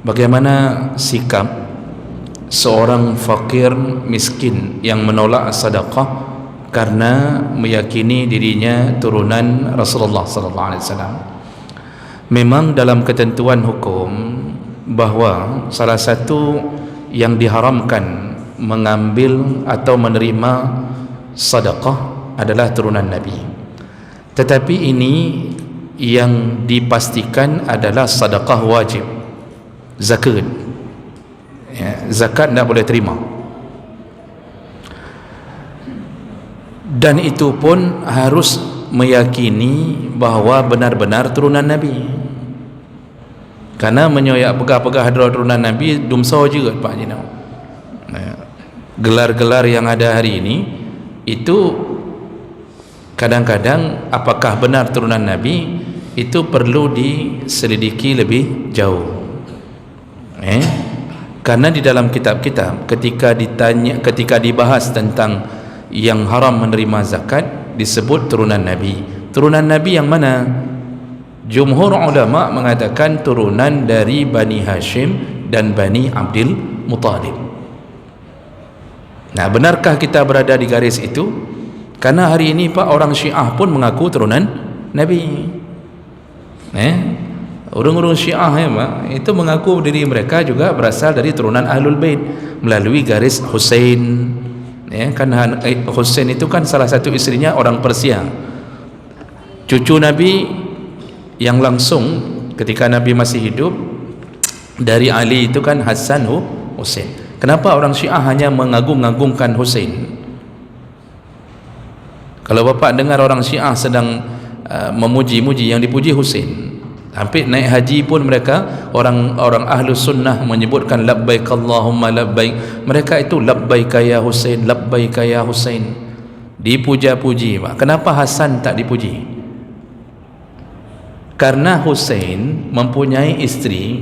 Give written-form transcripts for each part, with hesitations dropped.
Bagaimana sikap seorang fakir miskin yang menolak sedekah karena meyakini dirinya turunan Rasulullah sallallahu alaihi wasallam? Memang dalam ketentuan hukum bahawa salah satu yang diharamkan mengambil atau menerima sedekah adalah turunan Nabi. Tetapi ini yang dipastikan adalah sedekah wajib, zakat. Zakat tidak boleh terima, dan itu pun harus meyakini bahawa benar-benar turunan Nabi. Karena menyoyak pegah-pegah turunan Nabi dumsa juga Pak Jina. Gelar-gelar yang ada hari ini itu kadang-kadang apakah benar turunan Nabi itu perlu diselidiki lebih jauh. Karena di dalam kitab-kitab ketika dibahas tentang yang haram menerima zakat disebut turunan Nabi. Turunan Nabi yang mana? Jumhur ulama mengatakan turunan dari Bani Hashim dan Bani Abdul Muttalib. Nah, benarkah kita berada di garis itu? Karena hari ini Pak, orang Syiah pun mengaku turunan Nabi. Orang-orang Syiah Pak, itu mengaku diri mereka juga berasal dari turunan Ahlul Bait melalui garis Husain. Karena Husain itu kan salah satu istrinya orang Persia, cucu Nabi yang langsung ketika Nabi masih hidup dari Ali itu kan Hasan Husain. Kenapa orang Syiah hanya mengagung-agungkan Husain? Kalau Bapak dengar orang Syiah sedang memuji-muji, yang dipuji Husain. Hampir naik haji pun mereka, orang Ahlus Sunnah menyebutkan labbaik Allahumma labbaik. Mereka itu labbaik ya Husain, labbaik ya Husain. Dipuja-puji Pak. Kenapa Hasan tak dipuji? Karena Husain mempunyai istri.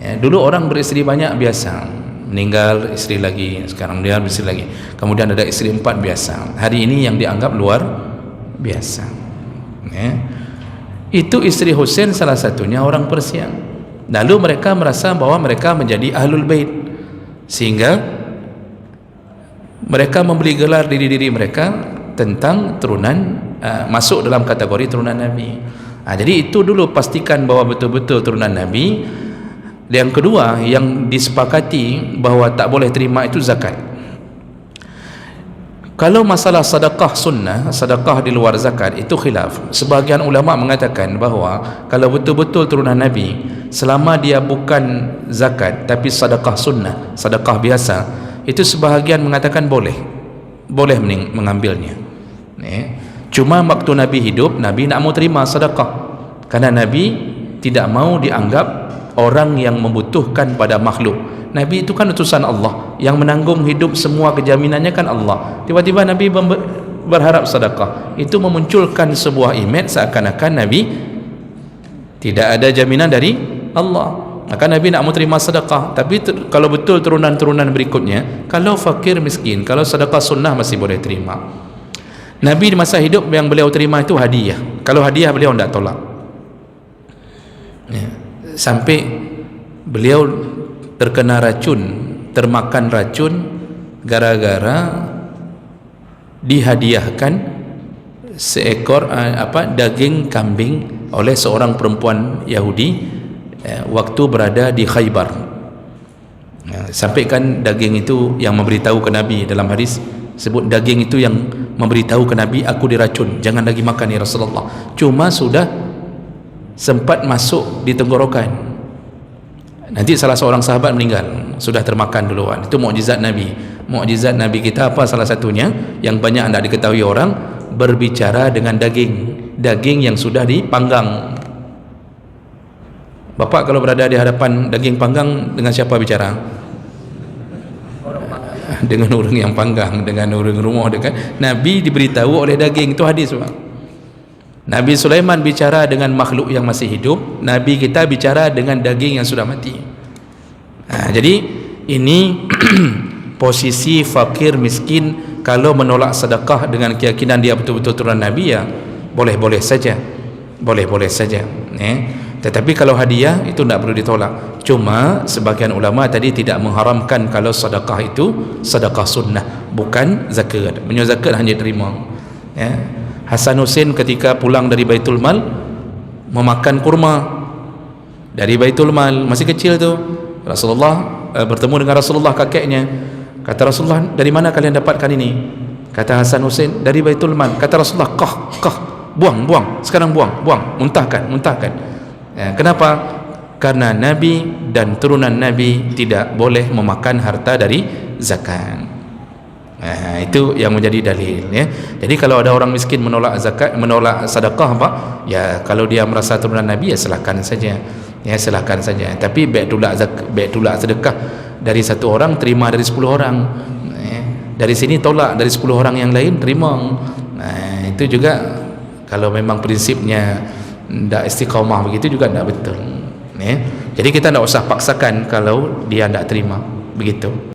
Dulu orang beristri banyak biasa, meninggal istri lagi, sekarang dia beristri lagi, kemudian ada istri 4 biasa. Hari ini yang dianggap luar biasa. Itu istri Husain salah satunya orang Persia. Lalu mereka merasa bahwa mereka menjadi Ahlul Bait, sehingga mereka membeli gelar diri mereka tentang turunan, masuk dalam kategori turunan Nabi. Jadi itu dulu pastikan bahwa betul-betul turunan Nabi. Yang kedua yang disepakati bahwa tak boleh terima itu zakat. Kalau masalah sedekah sunnah, sedekah di luar zakat, itu khilaf. Sebahagian ulama mengatakan bahawa kalau betul-betul turunan Nabi, selama dia bukan zakat tapi sedekah sunnah, sedekah biasa, itu sebahagian mengatakan boleh mengambilnya. Cuma waktu Nabi hidup, Nabi nak mau terima sedekah, karena Nabi tidak mau dianggap orang yang membutuhkan pada makhluk. Nabi itu kan utusan Allah, yang menanggung hidup semua kejaminannya kan Allah. Tiba-tiba Nabi berharap sedekah, itu memunculkan sebuah image seakan-akan Nabi tidak ada jaminan dari Allah. Maka Nabi nak mau terima sedekah. Tapi kalau betul turunan-turunan berikutnya, kalau fakir miskin, kalau sedekah sunnah masih boleh terima. Nabi di masa hidup yang beliau terima itu hadiah. Kalau hadiah beliau tidak tolak. Sampai beliau terkena racun, termakan racun gara-gara dihadiahkan seekor daging kambing oleh seorang perempuan Yahudi waktu berada di Khaybar. Sampai kan daging itu yang memberitahu ke Nabi, dalam hadis sebut daging itu yang memberitahu ke Nabi, aku diracun, jangan lagi makan ya Rasulullah. Cuma sudah sempat masuk di tenggorokan, nanti salah seorang sahabat meninggal, sudah termakan duluan. Itu mukjizat Nabi. Mukjizat Nabi kita apa salah satunya yang banyak tidak diketahui orang? Berbicara dengan daging yang sudah dipanggang. Bapak kalau berada di hadapan daging panggang, dengan siapa bicara? Dengan orang yang panggang, dengan orang rumah dekat. Nabi diberitahu oleh daging, itu hadis Pak. Nabi Sulaiman bicara dengan makhluk yang masih hidup, Nabi kita bicara dengan daging yang sudah mati. Jadi ini posisi fakir miskin kalau menolak sedekah dengan keyakinan dia betul-betul turunan Nabi, ya boleh-boleh saja, boleh-boleh saja. Tetapi kalau hadiah itu tidak perlu ditolak. Cuma sebagian ulama tadi tidak mengharamkan kalau sedekah itu sedekah sunnah, bukan zakat. Punya zakat hanya terima. Ya. Hasan Hussein ketika pulang dari Baitul Mal memakan kurma dari Baitul Mal, masih kecil tu. Rasulullah bertemu dengan Rasulullah kakeknya. Kata Rasulullah, dari mana kalian dapatkan ini? Kata Hasan Hussein, dari Baitul Mal. Kata Rasulullah, kah, buang, sekarang buang, muntahkan. Ya, kenapa? Karena Nabi dan turunan Nabi tidak boleh memakan harta dari zakat. Nah, itu yang menjadi dalil, ya. Jadi kalau ada orang miskin menolak zakat, menolak sedekah apa? Ya kalau dia merasa turunan Nabi, ya silakan saja. Ya silakan saja. Tapi baik tolak sedekah dari satu orang terima dari 10 orang. Dari sini tolak dari 10 orang yang lain terima. Nah, itu juga kalau memang prinsipnya tidak istiqamah begitu juga tidak betul, ya. Jadi kita tidak usah paksakan kalau dia tidak terima begitu.